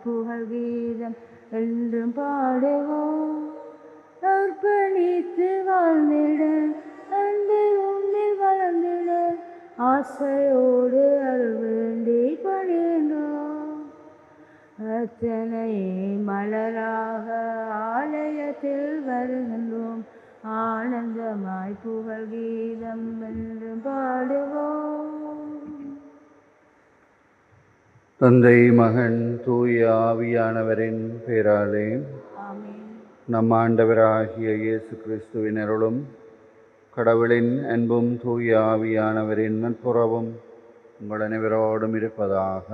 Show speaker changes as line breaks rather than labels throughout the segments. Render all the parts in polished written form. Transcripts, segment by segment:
புகழ் கீதம் என்றும் பாடுவோம். அர்ப்பணித்து வாழ்ந்திட அன்பு உன்னில் வளர்ந்திட ஆசையோடு அருள் வேண்டி பணிந்தோம். அத்தனையே மலராக ஆலயத்தில் வருகின்றோம். ஆனந்தமாய் புகழ் கீதம் என்றும் பாடுவோம்.
தந்தை மகன் தூய ஆவியானவரின் பேராலே நம் ஆண்டவராகிய இயேசு கிறிஸ்துவின் அருளும் கடவுளின் அன்பும் தூய ஆவியானவரின் நட்புறவும் உங்கள் அனைவரோடும் இருப்பதாக.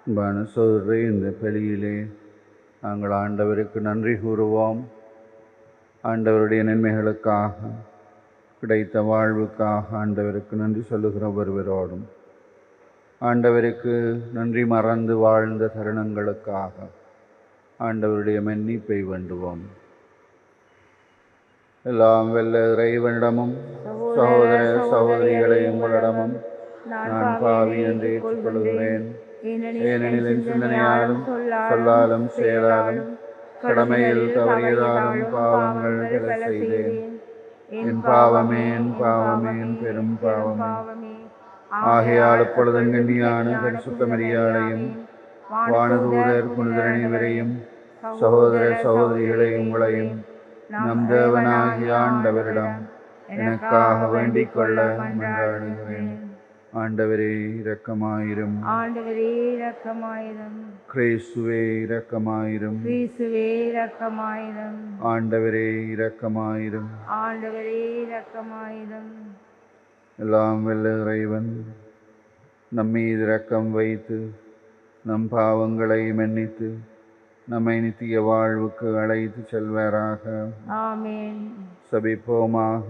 அன்பான சகோதரரே, இந்த பலியிலே நாங்கள் ஆண்டவருக்கு நன்றி கூறுவோம். ஆண்டவருடைய நன்மைகளுக்காக, கிடைத்த வாழ்வுக்காக ஆண்டவருக்கு நன்றி சொல்லுகிற ஒருவரோடும், ஆண்டவருக்கு நன்றி மறந்து வாழ்ந்த தருணங்களுக்காக ஆண்டவருடைய மன்னிப்பை வேண்டுவோம். எல்லாம் வல்ல இறைவனிடமும் சகோதர சகோதரிகளை உங்களிடமும் நான் பாவி என்று ஏற்றுக்கொள்கிறேன். ஏனெனில் என் சிந்தனையாலும் சொல்லாலும் செயலாலும் கடமையில் தவறியதாலும் பாவங்கள் பல செய்தேன். என் பாவமே, என் பாவமே, என் பெரும் பாவமே. ஆகையால் எப்பொழுதும் கண்ணியான பரிசுத்த மரியாதையும் வானதூதர் புனிதர் அனைவரையும் சகோதர சகோதரிகளை உங்களையும் நம் தேவனாகிய ஆண்டவரிடம் எனக்காக வேண்டிக் கொள்ள மன்றாடுகிறேன். ஆண்டவரே இரக்கமாயிரும்.
ஆண்டவரே இரக்கமாயிரும்.
கிறிஸ்துவே இரக்கமாயிரும்.
கிறிஸ்துவே இரக்கமாயிரும்.
ஆண்டவரே இரக்கமாயிரும்.
ஆண்டவரே இரக்கமாயிரும்.
எல்லாம் வல்ல இறைவன் நம்மீது இரக்கம் வைத்து நம் பாவங்களை மன்னித்து நம்மை நித்திய வாழ்வுக்கு அழைத்து செல்வாராக.
ஆமென்.
சபிப்போமாக.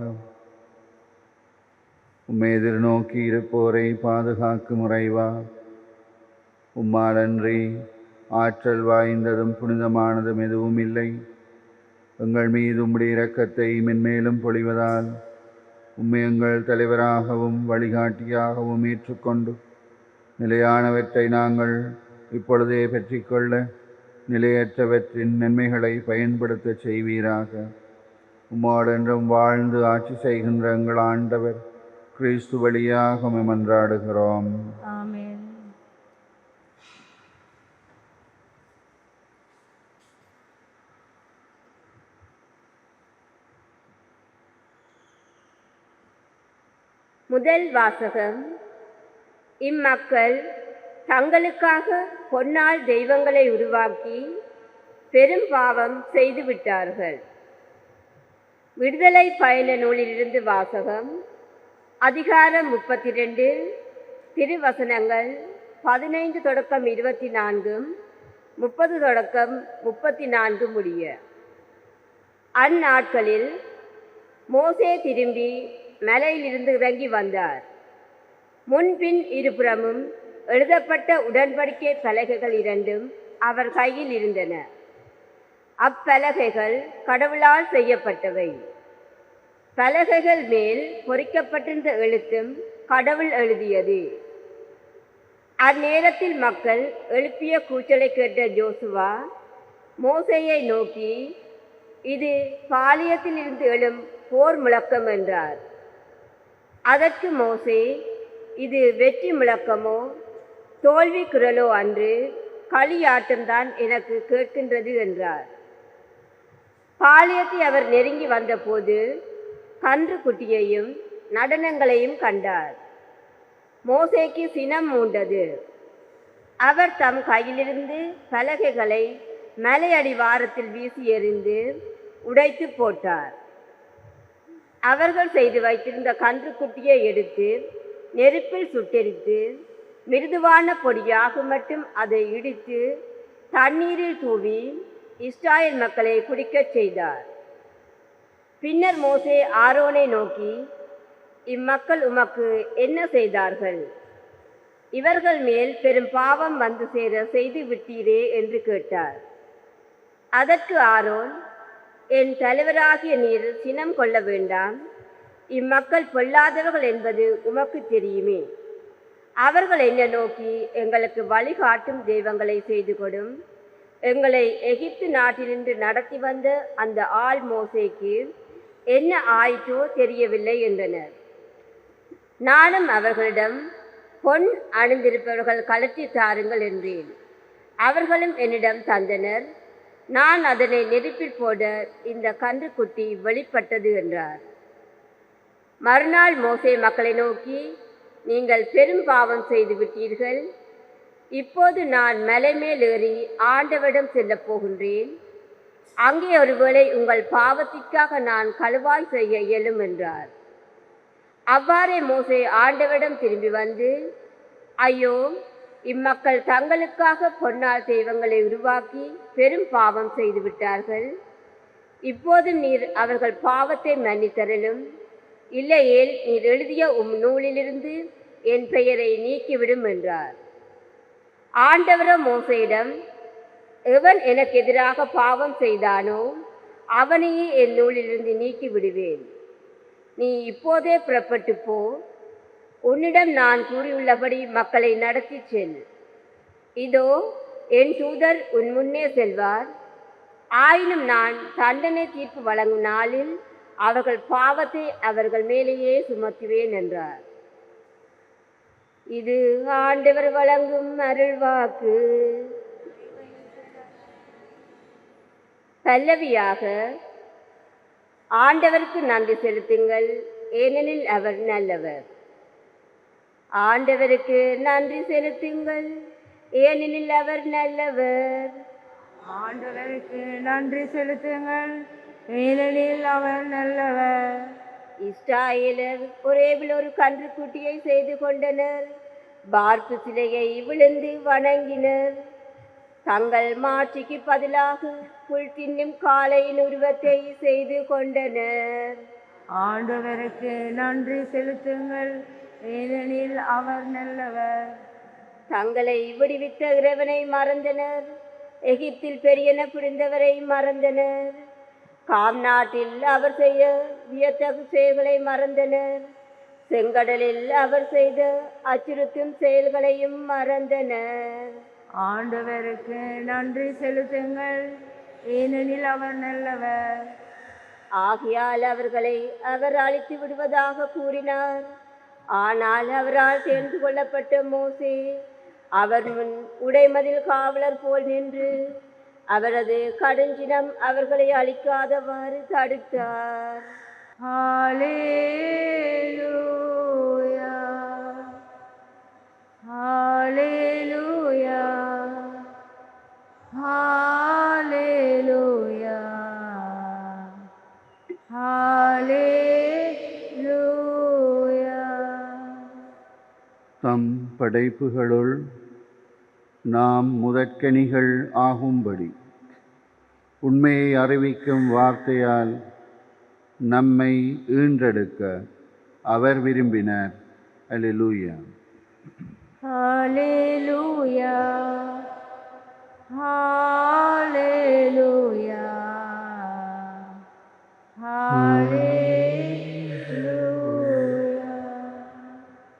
உம்மை எதிர்நோக்கி இருப்போரை பாதுகாக்கும் இறைவா, உம்மாலன்றி ஆற்றல் வாய்ந்ததும் புனிதமானதும் எதுவும் இல்லை. எங்கள் மீது உம்முடைய இரக்கத்தை மென்மேலும் பொழிவதால் உம்மை எங்கள் தலைவராகவும் வழிகாட்டியாகவும் ஏற்றுக்கொண்டு நிலையானவற்றை நாங்கள் இப்பொழுதே பெற்றிக்கொள்ள நிலையற்றவற்றின் நன்மைகளை பயன்படுத்த செய்வீராக. உம்மோடென்றும் வாழ்ந்து ஆட்சி செய்கின்ற எங்கள் ஆண்டவர் கிறிஸ்து வழியாக மன்றாடுகிறோம்.
ஆமென்.
முதல் வாசகம். இம்மக்கள் தங்களுக்காக பொன்னால் தெய்வங்களை உருவாக்கி பெரும் பாவம் செய்துவிட்டார்கள். விடுதலை பயண நூலிலிருந்து வாசகம். அதிகாரம் 32, திருவசனங்கள் 15 தொடக்கம் 24, 30 தொடக்கம் 34 முடிய. அந்நாட்களில் மோசே திரும்பி மலையிலிருந்து இறங்கி வந்தார். முன்பின் இருபுறமும் எழுதப்பட்ட உடன்படிக்கை பலகைகள் 2 அவர் கையில் இருந்தன. அப்பலகைகள் கடவுளால் செய்யப்பட்டவை. பலகைகள் மேல் பொறிக்கப்பட்டிருந்த எழுத்தும் கடவுள் எழுதியது. அந்நேரத்தில் மக்கள் எழுப்பிய கூச்சலை கேட்ட யோசுவா மோசேயை நோக்கி, இது பாளையத்தில் இருந்து எழும் போர் முழக்கம் என்றார். அதற்கு மோசே, இது வெற்றி முழக்கமோ தோல்வி குரலோ அன்று, களியாட்டம்தான் எனக்கு கேட்கின்றது என்றார். பாளையத்தை அவர் நெருங்கி வந்தபோது கன்று குட்டியையும் நடனங்களையும் கண்டார். மோசேக்கு சினம் மூண்டது. அவர் தம் கையிலிருந்து பலகைகளை மலை அடிவாரத்தில் வீசி எறிந்து உடைத்து போட்டார். அவர்கள் செய்து வைத்திருந்த கன்று குட்டியை எடுத்து நெருப்பில் சுட்டெரித்து மிருதுவான பொடியாக மட்டும் அதை இடித்து தண்ணீரில் தூவி இஸ்ராயேல் மக்களை குடிக்கச் செய்தார். பின்னர் மோசே ஆரோனை நோக்கி, இம்மக்கள் உமக்கு என்ன செய்தார்கள்? இவர்கள் மேல் பெரும் பாவம் வந்து சேர செய்து விட்டீரே என்று கேட்டார். அதற்கு ஆரோன், என் தலைவராகிய நீர் சினம் கொள்ள வேண்டாம். இம்மக்கள் பொல்லாதவர்கள் என்பது உமக்கு தெரியுமே. அவர்கள் என்ன நோக்கி, எங்களுக்கு வழிகாட்டும் தெய்வங்களை செய்து கொடும், எங்களை எகிப்து நாட்டினின்று நடத்தி வந்த அந்த ஆள் மோசேக்கு என்ன ஆயிற்றோ தெரியவில்லை என்றனர். நானும் அவர்களிடம், பொன் அணிந்திருப்பவர்கள் கழற்றி தாருங்கள் என்றேன். அவர்களும் என்னிடம் தந்தனர். நான் அதனை நெருப்பில் போட இந்த கன்றுக்குட்டி வெளிப்பட்டது என்றார். மறுநாள் மோசே மக்களை நோக்கி, நீங்கள் பெரும் பாவம் செய்து விட்டீர்கள். இப்போது நான் மலை மேல் ஏறி ஆண்டவரிடம் செல்லப் போகின்றேன். அங்கே ஒருவேளை உங்கள் பாவத்திற்காக நான் கழுவாய் செய்ய இயலும் என்றார். அவ்வாறே மோசே ஆண்டவரிடம் திரும்பி வந்து, ஐயோ, இம்மக்கள் தங்களுக்காக பொன்னால் தெய்வங்களை உருவாக்கி பெரும் பாவம் செய்து விட்டார்கள். இப்போது நீர் அவர்கள் பாவத்தை மன்னித்தரலும், இல்லையேல் நீர் எழுதிய நூலிலிருந்து என் பெயரை நீக்கிவிடும் என்றார். ஆண்டவரோ மோசேயிடம், எவன் எனக்கு எதிராக பாவம் செய்தானோ அவனையே என் நூலிலிருந்து நீக்கி விடுவேன். நீ இப்போதே புறப்பட்டு போ. உன்னிடம் நான் கூறியுள்ளபடி மக்களை நடத்தி செல். இதோ என் தூதர் உன் முன்னே செல்வார். ஆயினும் நான் தண்டனை தீர்ப்பு வழங்கும் நாளில் அவர்கள் பாவத்தை அவர்கள் மேலேயே சுமத்துவேன் என்றார். இது ஆண்டவர் வழங்கும் அருள்வாக்கு. பல்லவியாக, ஆண்டவருக்கு நன்றி செலுத்துங்கள், ஏனெனில் அவர் நல்லவர். ஆண்டவருக்கு நன்றி செலுத்துங்கள், ஏனெனில் அவர் நல்லவர்.
ஆண்டவருக்கு நன்றி செலுத்துங்கள், ஏனெனில் அவர் நல்லவர்.
இஸ்ராயேலர் ஒரேவில் ஒரு கன்றுக்குட்டியை செய்து கொண்டனர். பார்ப்பு சிலையை விழுந்து வணங்கினர். தங்கள் மாட்சிக்கு பதிலாக புல் தின்னும் காளையின் உருவத்தை செய்து கொண்டனர்.
ஆண்டவருக்கு நன்றி செலுத்துங்கள், ஏனெனில் அவர் நல்லவர்.
தங்களை விடுவித்த இறைவனை மறந்தனர். எகிப்தில் பெரியன புரிந்தவரை மறந்தனர். காம் நாட்டில் அவர் செய்ய வியத்தகு செயல்களை மறந்தனர். செங்கடலில் அவர் செய்த அச்சுறுத்தும் செயல்களையும் மறந்தனர்.
ஆண்டவருக்கு நன்றி செலுத்துங்கள், ஏனெனில் அவர் நல்லவர்.
ஆகையால் அவர்களை அவர் அழித்து விடுவதாக கூறினார். ஆனால் அவரால் தேர்ந்து கொள்ளப்பட்ட மோசே அவர் முன் உடைமதில் காவலர் போல் நின்று அவரது கடுஞ்சினம் அவர்களை அழிக்காதவாறு தடுத்தார்.
ஹல்லேலூயா, ஹல்லேலூயா, ஹல்லேலூயா, ஹல்லேலூயா.
தம் படைப்புகளுள் நாம் முதற்கனிகள் ஆகும்படி உண்மையை அறிவிக்கும் வார்த்தையால் நம்மை ஈன்றெடுக்க அவர் விரும்பினார். அல்லேலூயா.
ஹல்லேலூயா, ஹல்லேலூயா, ஹல்லேலூயா.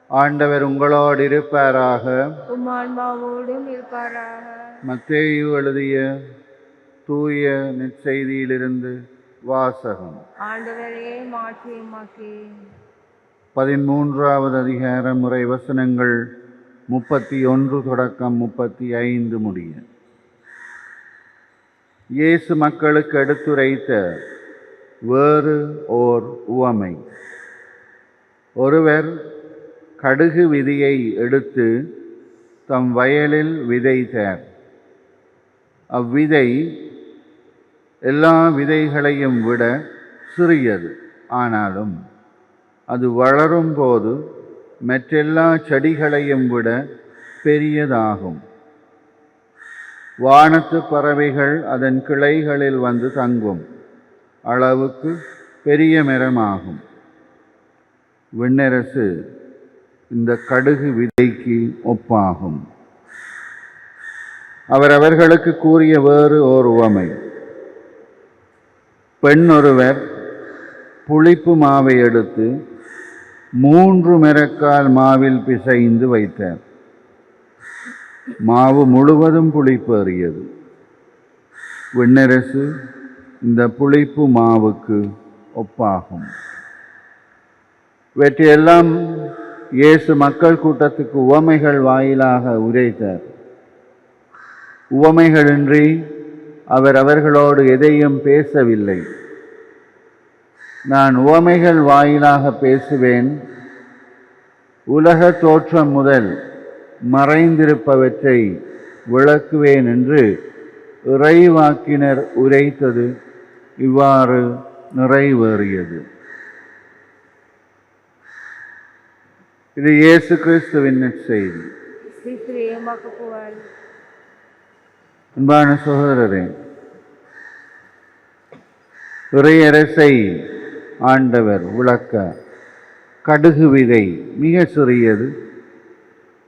ஆண்டவர் உங்களோடு இருப்பாராக.
உம் ஆன்மாவோடும் இருப்பாராக.
மத்தேயு எழுதிய தூய நற்செய்தியிலிருந்து வாசகம்.
ஆண்டவரே மாற்றி உமக்கே.
13வது அதிகாரம் முறை வசனங்கள் 31 தொடக்கம் 35 முடிய. இயேசு மக்களுக்கு எடுத்துரைத்த வேறு ஓர் உவமை. ஒருவர் கடுகு விதையை எடுத்து தம் வயலில் விதைத்தார். அவ்விதை எல்லா விதைகளையும் விட சிறியது. ஆனாலும் அது வளரும் போது மற்றெல்லா செடிகளையும் விட பெரியதாகும். வானத்து பறவைகள் அதன் கிளைகளில் வந்து தங்கும் அளவுக்கு பெரிய மரமாகும். விண்ணரசு இந்த கடுகு விதைக்கு ஒப்பாகும். அவர் அவர்களுக்கு கூறிய வேறு ஓர் உவமை. பெண் ஒருவர் புளிப்பு மாவை எடுத்து 3 மெரக்கால் மாவில் பிசைந்து வைத்தார். மாவு முழுவதும் புளிப்பேறியது. விண்ணரசு இந்த புளிப்பு மாவுக்கு ஒப்பாகும். இவற்றையெல்லாம் இயேசு மக்கள் கூட்டத்துக்கு உவமைகள் வாயிலாக உரைத்தார். உவமைகளின்றி அவர் அவர்களோடு எதையும் பேசவில்லை. நான் உவமைகள் வாயிலாக பேசுவேன், உலக தோற்றம் முதல் மறைந்திருப்பவற்றை விளக்குவேன் என்று இறைவாக்கினர் உரைத்தது இவ்வாறு நிறைவேறியது. இது இயேசு கிறிஸ்துவின் நற்செய்தி.
கிறிஸ்துவே உமக்கு புகழ்.
அன்பான சகோதரரே, இறையரசை ஆண்டவர் விளக்க கடுகு விதை மிக சிறியது,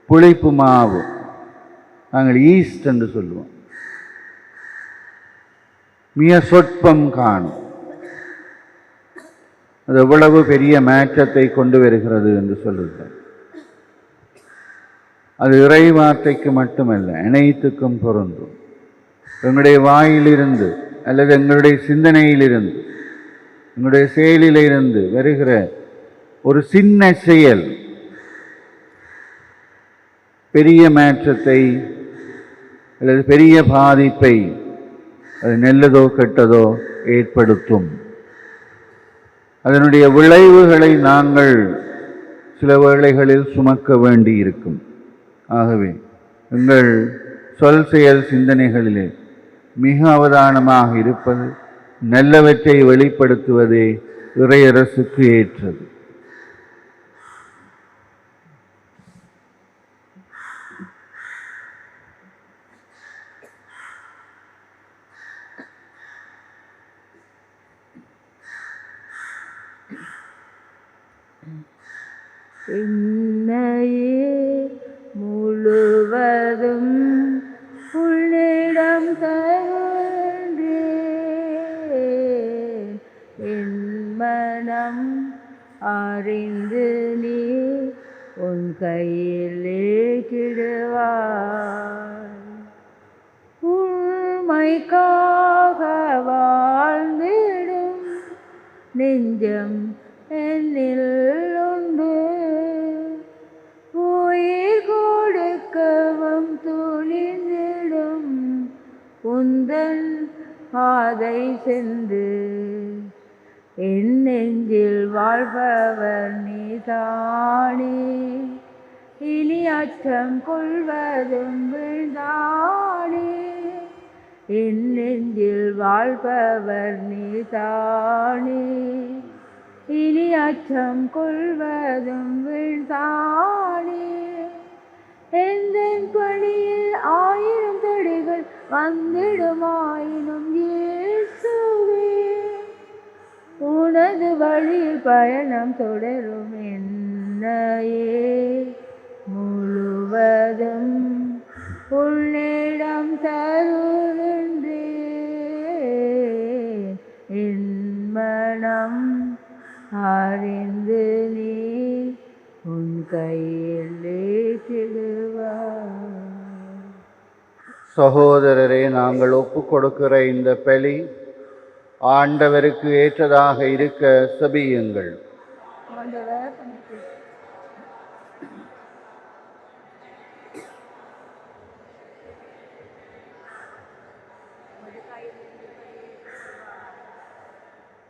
புளிப்பு மாவு நாங்கள் ஈஸ்ட் என்று சொல்லுவோம், மிக சொற்பம் காணும். அது எவ்வளவு பெரிய மாற்றத்தை கொண்டு வருகிறது என்று சொல்லுகிறார். அது இறை வார்த்தைக்கு மட்டுமல்ல, அனைத்துக்கும் பொருந்தும். எங்களுடைய வாயிலிருந்து அல்லது எங்களுடைய சிந்தனையிலிருந்து எங்களுடைய செயலிலிருந்து வருகிற ஒரு சின்ன செயல் பெரிய மாற்றத்தை அல்லது பெரிய பாதிப்பை அது நல்லதோ கெட்டதோ ஏற்படுத்தும். அதனுடைய விளைவுகளை நாங்கள் சில வேளைகளில் சுமக்க வேண்டி இருக்கும். ஆகவே எங்கள் சொல் செயல் சிந்தனைகளிலே மிக அவதானமாக இருப்பது, நல்லவற்றை வெளிப்படுத்துவதே இறையரசுக்கு ஏற்றது.
என்னையே முழுவதும் உன்னிடம் தருகின்றேன். என் மனம் அறிந்து நீ உன் கையில் ஏற்றிடுவாய். உண்மைக்காக வாழ்ந்திடும் நெஞ்சம் என்னில் உண்டு. உயிர் கொடுக்கவும் துணிந்திடும் உந்தன் பாதை சென்று என் நெஞ்சில் வாழ்பவர் நீதானே. இனி அச்சம் கொள்வதும் வீழ்ந்தானே. என் நெஞ்சில் வாழ்பவர் நீதானே. இனி அச்சம் கொள்வதும் வீழ்ந்தானே. எந்தன் பணியில் 1000 தடைகள் வந்திடுமாயினும் இயேசுவே, உனது வழியில் பயணம் தொடரும். என்னையே முழுவதும் உன்னிடம் தருகின்றேன். என் மனம் அறிந்து நீ உன் கையில் ஏற்றிடுவாய்.
சகோதரரே, நாங்கள் ஒப்பு கொடுக்கிற இந்த பலி ஆண்டவருக்கு ஏற்றதாக இருக்க செபியுங்கள்.
ஆண்டவர்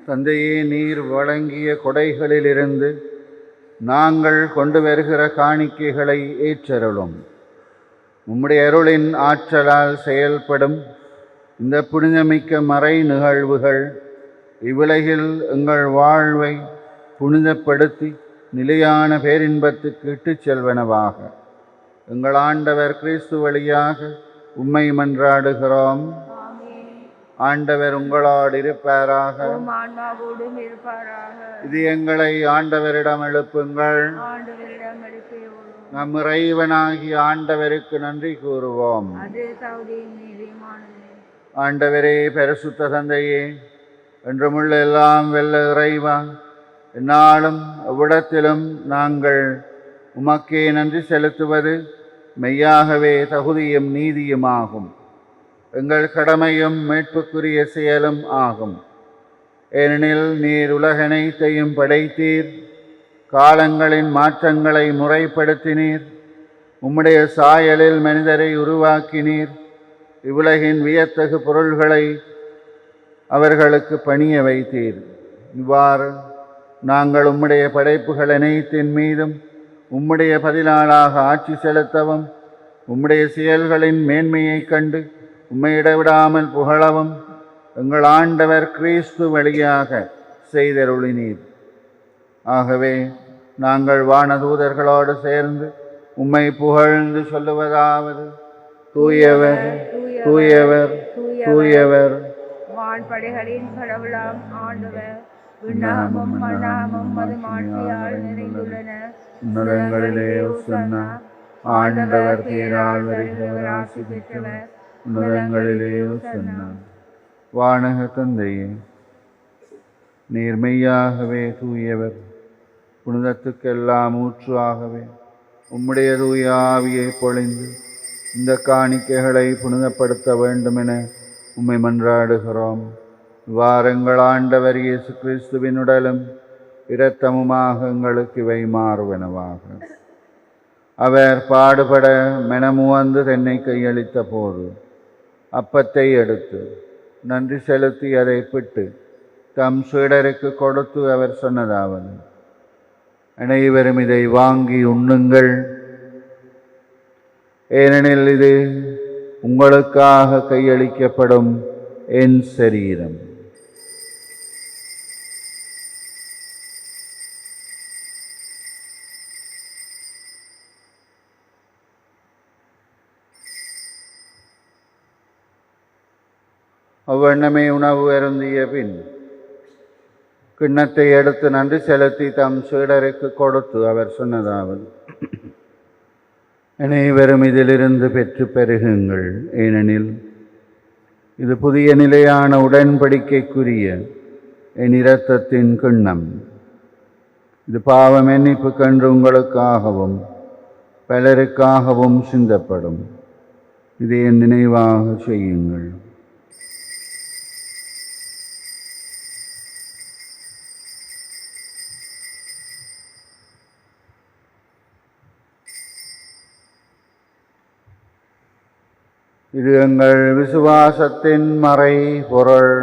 தந்தையே, நீர் வழங்கிய கொடைகளிலிருந்து நாங்கள் கொண்டு வருகிற காணிக்கைகளை ஏற்றருளும். உம்முடைய அருளின் ஆற்றலால் செயல்படும் இந்த புனிதமிக்க மறை நிகழ்வுகள் இவ்வுலகில் எங்கள் வாழ்வை புனிதப்படுத்தி நிலையான பேரின்பத்துக்கு இட்டுச் செல்வனவாக எங்கள் ஆண்டவர் கிறிஸ்து வழியாக உம்மை மன்றாடுகிறோம். ஆண்டவர் உங்களோடு இருப்பாராக.
உம் ஆன்மாவோடும் இருப்பாராக.
இது எங்களை ஆண்டவரிடம் எழுப்புங்கள்.
ஆண்டவரிடம் எழுப்பியுள்ளோம்.
நம் இறைவனாகிய ஆண்டவருக்கு நன்றி கூறுவோம்.
அது தகுதியும் நீதியுமானது.
ஆண்டவரே, பரிசுத்த தந்தையே, என்றுமுள்ள எல்லாம் வெல்ல இறைவா, எந்நாளும் எவ்விடத்திலும் நாங்கள் உமக்கே நன்றி செலுத்துவது மெய்யாகவே தகுதியும் நீதியுமாகும். எங்கள் கடமையும் மீட்புக்குரிய செயலும் ஆகும். ஏனெனில் நீர் உலகனைத்தையும் படைத்தீர், காலங்களின் மாற்றங்களை முறைப்படுத்தினீர், உம்முடைய சாயலில் மனிதரை உருவாக்கினீர், இவ்வுலகின் வியத்தகு பொருள்களை அவர்களுக்கு பணிய வைத்தீர். இவ்வாறு நாங்கள் உம்முடைய படைப்புகள் அனைத்தின் மீதும் உம்முடைய பதிலாளாக ஆட்சி செலுத்தவும், உம்முடைய செயல்களின் மேன்மையைக் கண்டு உம்மை இடைவிடாமல் புகழவும் எங்கள் ஆண்டவர் கிறிஸ்து வழியாக செய்தருளினீர். ஆகவே நாங்கள் வானதூதர்களோடு சேர்ந்து உம்மை புகழ்ந்து சொல்லுவதாவது: தூயவர், தூயவர், தூயவர்,
வான்படைகளின் கடவுளாம் ஆண்டவர், விண்ணகமும் மண்ணகமும் மதுமாட்சியால் நிறைந்துள்ளன.
உன்னதங்களிலே ஓசன்னா. ஆண்டவர் பேரால் வருகிறவர் ஆசி பெற்றவர். உன்னதங்களிலே ஓசன்னா. வானக தந்தையே, நீர் மெய்யாகவே தூயவர், புனிதத்துக்கெல்லாம் ஊற்றாகவே உம்முடைய தூய ஆவியை பொழிந்து இந்த காணிக்கைகளை புனிதப்படுத்த வேண்டுமென உம்மை மன்றாடுகிறோம். வாரங்கள் ஆண்டவர் இயேசு கிறிஸ்துவின் உடலும் இரத்தமுமாக எங்களுக்கு இவை மாறுவனவாக. அவர் பாடுபட மெனமுவந்து தன்னை கையளித்த போது அப்பத்தை எடுத்து நன்றி செலுத்தி அதை பிட்டு தம் சீடருக்கு கொடுத்து அவர் சொன்னதாவது: அனைவரும் இதை வாங்கி உண்ணுங்கள், ஏனெனில் இது உங்களுக்காக கையளிக்கப்படும் என் சரீரம். அவ்வண்ணமே உணவு அருந்திய பின் கிண்ணத்தை எடுத்து நன்றி செலுத்தி தம் சீடருக்கு கொடுத்து அவர் சொன்னதாவது: அனைவரும் இதிலிருந்து பெற்று பெருகுங்கள், ஏனெனில் இது புதிய நிலையான உடன்படிக்கைக்குரிய என் இரத்தத்தின் கிண்ணம். இது பாவ மன்னிப்பு கண்டு உங்களுக்காகவும் பலருக்காகவும் சிந்தப்படும். இதை என் நினைவாக செய்யுங்கள். இது எங்கள் விசுவாசத்தின் மறை பொருள்.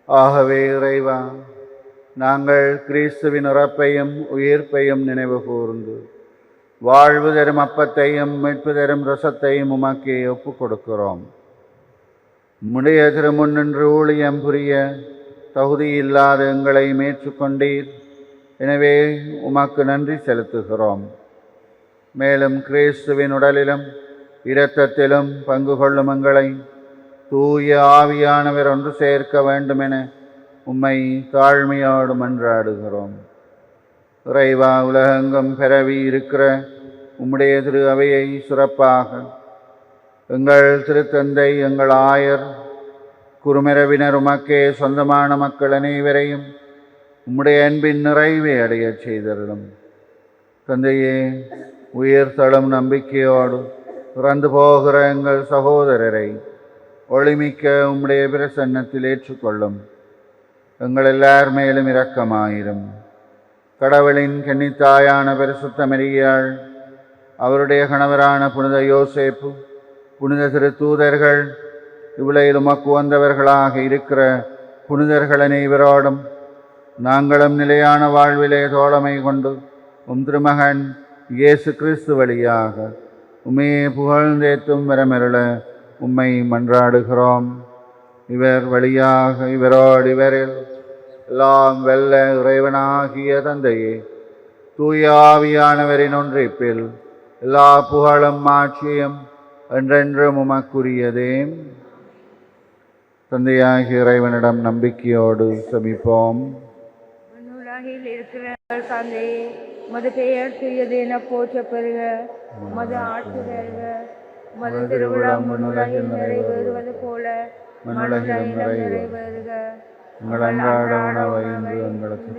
ஆகவே இறைவா, நாங்கள் கிறிஸ்துவின் இறப்பையும் உயிர்ப்பையும் நினைவு கூர்ந்து வாழ்வு தரும் அப்பத்தையும் மீட்பு தரும் இரசத்தையும் உமக்கே ஒப்புக் கொடுக்கிறோம். உம்முடைய திருமுன் நின்று ஊழியம் புரிய தகுதியில்லாத எங்களை மேற்றுக்கொண்டீர். எனவே உமக்கு நன்றி செலுத்துகிறோம். மேலும் கிறிஸ்துவின் உடலிலும் இரத்தத்திலும் பங்கு கொள்ளும் எங்களை தூய ஆவியானவர் ஒன்று சேர்க்க வேண்டுமென உம்மை தாழ்மையோடு மன்றாடுகிறோம். இறைவா, உலகெங்கும் பரவி இருக்கிற உம்முடைய திரு அவையை சிறப்பாக எங்கள் திருத்தந்தை, எங்கள் ஆயர், குருமரபினர், உமக்கே சொந்தமான மக்கள் அனைவரையும் உம்முடைய அன்பின் நிறைவை அடையச் செய்தருளும். தந்தையே, உயிர் தழும் நம்பிக்கையோடு இறந்து போகிற எங்கள் சகோதரரை ஒளிமிக்க உம்முடைய பிரசன்னத்தில் ஏற்றுக்கொள்ளும். எங்கள் எல்லார் மேலும் இரக்கமாயிரும். கடவுளின் கன்னித்தாயான பரிசுத்த மரியாள், அவருடைய கணவரான புனித யோசேப்பு, புனித திரு தூதர்கள், இவ்வுலகில் உமக்கு வந்தவர்களாக இருக்கிற புனிதர்கள் அனைவரோடும் நாங்களும் நிலையான வாழ்விலே தோழமை கொண்டு உம் திருமகன் இயேசு கிறிஸ்து வழியாக உம்மையே புகழ்ந்தேத்தும் வரமருள உம்மை மன்றாடுகிறோம். இவர் வழியாக இவரோடு இவரில் எல்லாம் வெல்ல இறைவனாகிய தந்தையே, தூய ஆவியானவரின் ஒன்றிப்பில் எல்லா புகழும் ஆட்சியும் என்றென்றும் உமக்குரியதே. தந்தையாகிய இறைவனிடம் நம்பிக்கையோடு சமிப்போம்.
உலகில் இருக்கிற தந்தையே, மது பெயர் தூயது என போற்ற பெறுக. மது ஆட்சி வருக. உமது திருவிழம் மண்ணுலகில் நிறைவேறுவது போல மண்ணுலகிலும் நிறைவேறுக.
எங்கள் அன்றாட உணவை இன்று எங்களுக்கு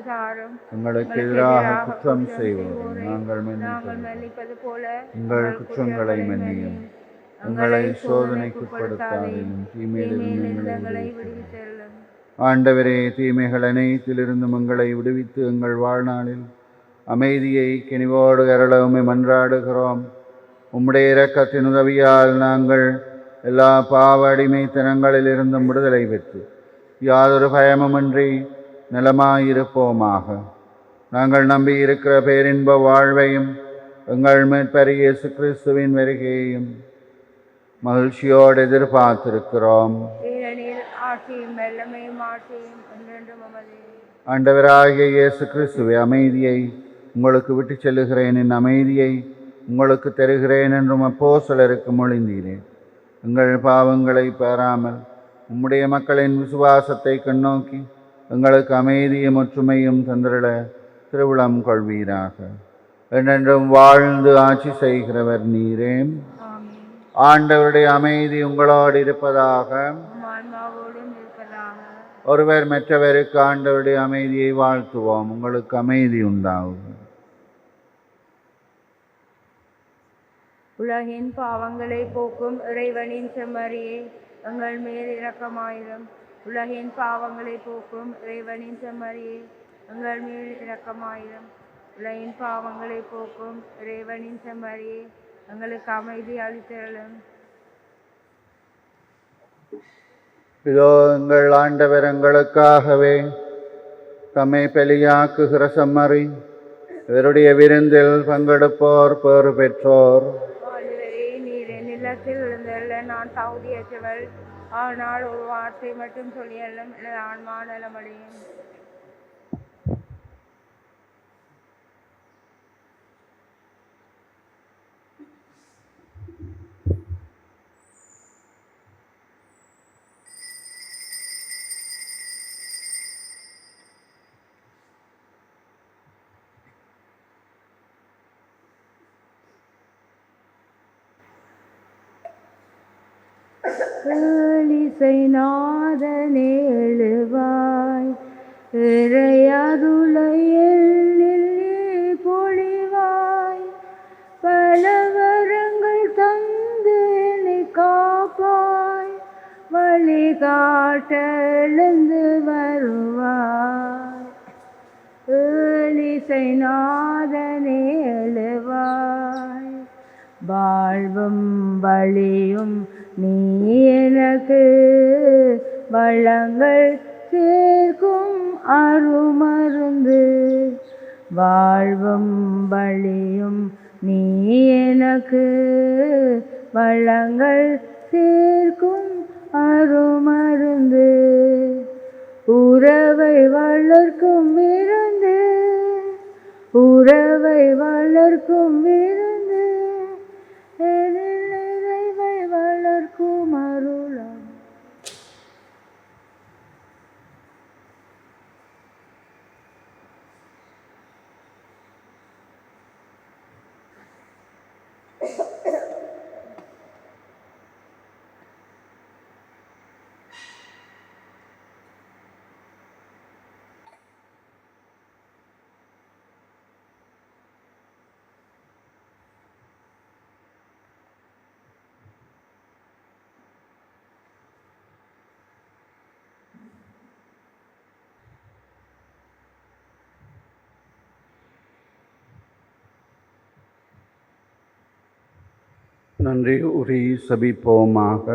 தாரும். எங்களுக்கு எதிராக குற்றம் செய்வோம் நாங்கள்
மன்னிப்பது போல
எங்கள் குற்றங்களை மன்னியும். எங்களை சோதனைக்குட்படுத்தாதையும் தீமையிலிருந்து எங்களை
விடுவித்தருளும்.
ஆண்டவரே, தீமைகள் அனைத்திலிருந்து எங்களை விடுவித்து எங்கள் வாழ்நாளில் அமைதியை கனிவோடு அருள உம்மை மன்றாடுகிறோம். உம்முடைய இரக்கத்தின் உதவியால் நாங்கள் எல்லா பாவ அடிமைத்தனங்களிலிருந்தும் விடுதலை பெற்று யாதொரு பயமுமின்றி நலமாயிருப்போமாக. நாங்கள் நம்பியிருக்கிற பேரின்ப வாழ்வையும் எங்கள் மீட்பர் இயேசு கிறிஸ்துவின் வருகையையும் மகிழ்ச்சியோடு எதிர்பார்த்திருக்கிறோம்.
ஏனெனில் ஆட்சியும் வல்லமையும் ஆட்சியும் என்றென்றும் உமதே.
ஆண்டவராகிய இயேசு கிறிஸ்துவே, அமைதியை உங்களுக்கு விட்டு செல்லுகிறேன், என் அமைதியை உங்களுக்கு தருகிறேன் என்றும் அப்போஸ்தலருக்கு மொழிந்தீரேன். எங்கள் பாவங்களை பாராமல் உம்முடைய மக்களின் விசுவாசத்தை கண்ணோக்கி எங்களுக்கு அமைதியும் ஒற்றுமையும் தந்திரள திருவிழம் கொள்வீராக. என்றென்றும் வாழ்ந்து ஆட்சி செய்கிறவர் நீரே. ஆண்டவருடைய அமைதி உங்களோடு இருப்பதாக. ஒருவர் மற்றவருக்கு ஆண்டவருடைய அமைதியை வாழ்த்துவோம். உங்களுக்கு அமைதி உண்டாகும்.
உலகின் பாவங்களை போக்கும் இறைவனின் செம்மறியே, எங்கள் மேல் இரக்கமாயிரும். உலகின் பாவங்களை போக்கும் இறைவனின் செம்மறியே, எங்கள் மேல் இரக்கமாயிரும். உலகின் பாவங்களை போக்கும் இறைவனின் செம்மறியே, எங்களுக்கு அமைதி அளித்தருளும்.
இதோ எங்கள் ஆண்டவர் எங்களுக்காகவே தம்மை பலியாக்குகிற செம்மறி, இவருடைய விருந்தில் பங்கெடுப்போர் பேறு பெற்றோர்.
நிலத்தில் விழுந்தல்ல நான் தகுதியற்றவள், ஆனால் ஒரு வார்த்தை மட்டும் சொல்லியல்லும் எனது ஆன்மா நலமடையும். இசை நாதனே எழுவாய், இறையருளையில் பொழிவாய், பல வரங்கள் தந்து என்னை காப்பாய், வழிகாட்டெழுந்து வருவாய். இசை நாதனே எழுவாய், வாழ்வும் வழியும் நீ எனக்கு, வளங்கள் சேர்க்கும் அருமருந்து. வாழ்வும் வழியும் நீ எனக்கு, வளங்கள் சேர்க்கும் அருமருந்து. உறவை வளர்க்கும் விருந்து, உறவை வளர்க்கும் விருந்து, இறைவை வளர்க்கும் அருளம்.
நன்றி உரி சபிப்போமாக.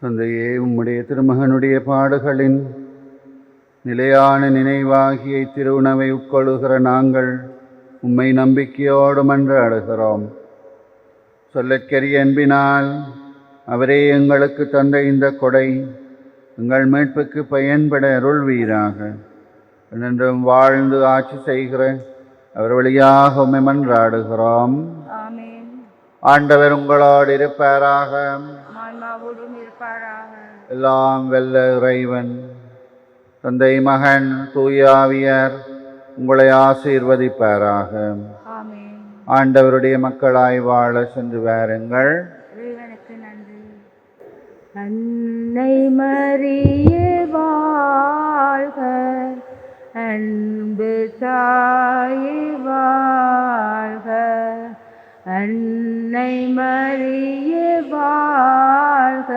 தந்தையே, உம்முடைய திருமகனுடைய பாடுகளின் நிலையான நினைவாகிய திருவுணவை உட்கொள்ளுகிற நாங்கள் உம்மை நம்பிக்கையோடு மன்றாடுகிறோம். சொல்லற்கரிய அன்பினால் அவரே எங்களுக்கு தந்த இந்த கொடை எங்கள் மீட்புக்கு பயன்பட அருள்வீராக. என்றென்றும் வாழ்ந்து ஆட்சி செய்கிற அவர் வழியாக உம்மை மன்றாடுகிறோம். ஆண்டவர் உங்களோடு இருப்பாராக.
ஆன்மாவோடும் இருப்பாராக.
எல்லாம் வெல்ல இறைவன் தந்தை, மகன், தூயாவியர் உங்களை ஆசீர்வதிப்பாராக.
ஆமென்.
ஆண்டவருடைய மக்களாய் வாழ சென்று வாருங்கள்.
இறைவனுக்கு நன்றி. அன்னை மரியே வாழ்க, அன்பு தாயே வாழ்க. அன்னை மரியே வாழ்க,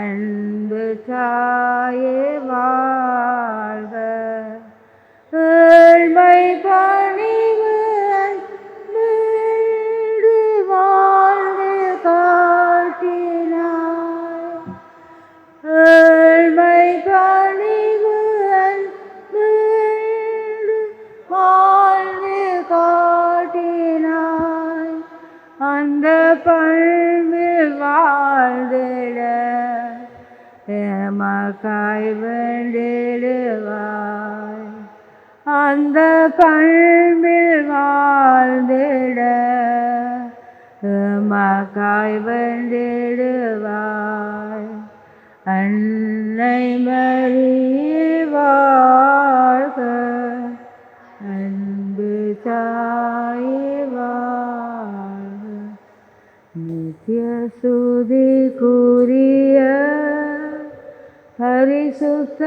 அன்பு தாயே வாழ்க. ஏழ்மை பணிவு அன்பு வாழ்ந்து காட்டினாய். ஏழ்மை பணிவு அன்பு வாழ்ந்து காட்டினாய். அந்த பண்பில் வாழ்ந்திட எமக்காய் வேண்டிடுவாய். அந்த பண்பில் வாழ்ந்திட எமக்காய் வேண்டிடுவாய். அன்னை மரியே வாழ்க, அன்பு தாயே வாழ்க. நித்திய சுதிக்குரிய பரிசுத்த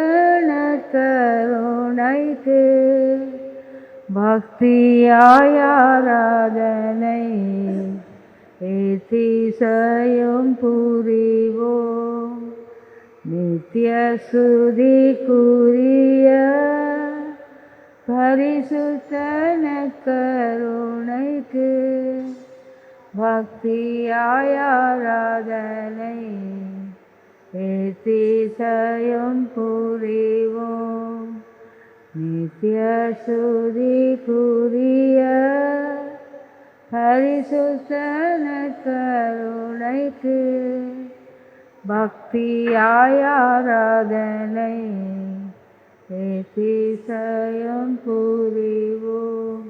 கருணைக்கு பக்தியாய் ஆராதனை ஏத்திசையும் புரிவோம். நித்திய சுதிக்குரிய பரிசுத்த கருணைக்கு பக்தியாய் ஆராதனை ஏத்திசையும் புரிவோம். நித்திய சுதிக்குரிய பரிசுத்த கருணைக்கு பக்தியாய் ஆராதனை ஏத்திசையும் புரிவோம்.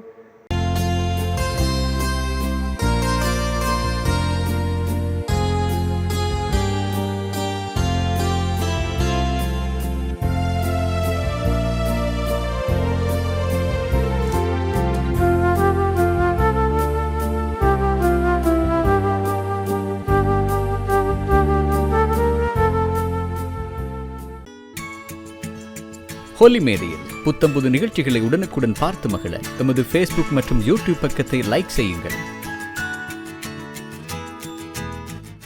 ஹோலி மேரியில் புத்தம்புது நிகழ்ச்சிகளை உடனுக்குடன் பார்த்து மகிழ எமது ஃபேஸ்புக் மற்றும் யூடியூப் பக்கத்தை லைக் செய்யுங்கள்.